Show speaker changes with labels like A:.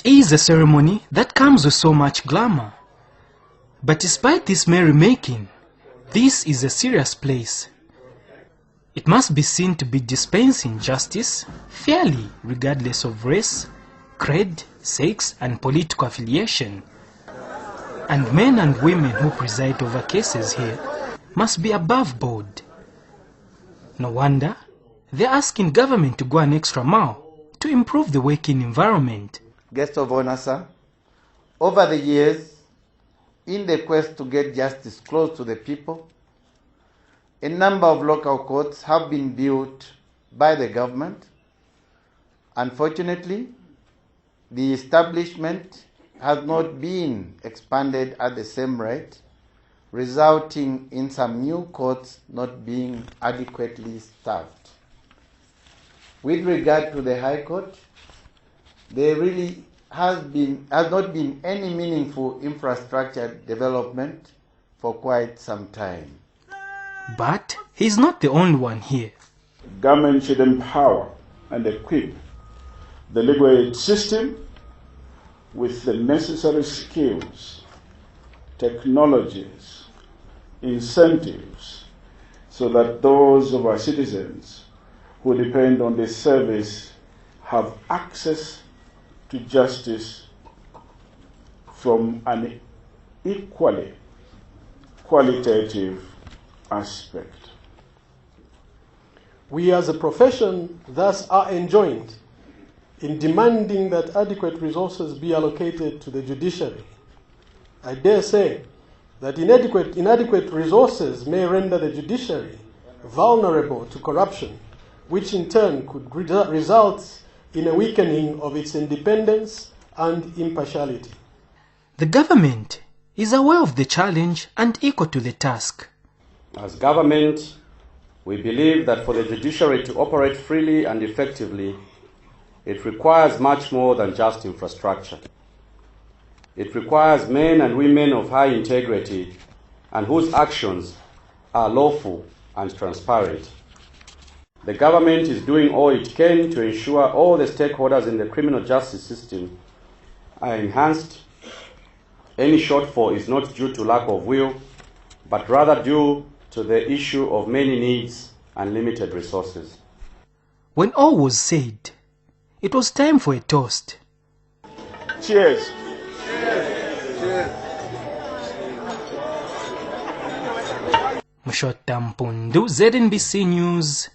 A: It is a ceremony that comes with so much glamour. But despite this merrymaking, this is a serious place. It must be seen to be dispensing justice fairly, regardless of race, creed, sex, and political affiliation. And men and women who preside over cases here must be above board. No wonder they're asking government to go an extra mile to improve the working environment.
B: Guest of honor, sir, over the years, in the quest to get justice close to the people, a number of local courts have been built by the government. Unfortunately, the establishment has not been expanded at the same rate, resulting in some new courts not being adequately staffed. With regard to the High Court, there really has not been any meaningful infrastructure development for quite some time.
A: But he's not the only one here.
C: Government should empower and equip the legal aid system with the necessary skills, technologies, incentives, so that those of our citizens who depend on this service have access to justice from an equally qualitative aspect.
D: We as a profession thus are enjoined in demanding that adequate resources be allocated to the judiciary. I dare say that inadequate resources may render the judiciary vulnerable to corruption, which in turn could result in a weakening of its independence and impartiality.
A: The government is aware of the challenge and equal to the task.
E: As government, we believe that for the judiciary to operate freely and effectively, it requires much more than just infrastructure. It requires men and women of high integrity and whose actions are lawful and transparent. The government is doing all it can to ensure all the stakeholders in the criminal justice system are enhanced. Any shortfall is not due to lack of will, but rather due to the issue of many needs and limited resources.
A: When all was said, it was time for a toast.
C: Cheers.
A: Mushota Mpundu, ZNBC News,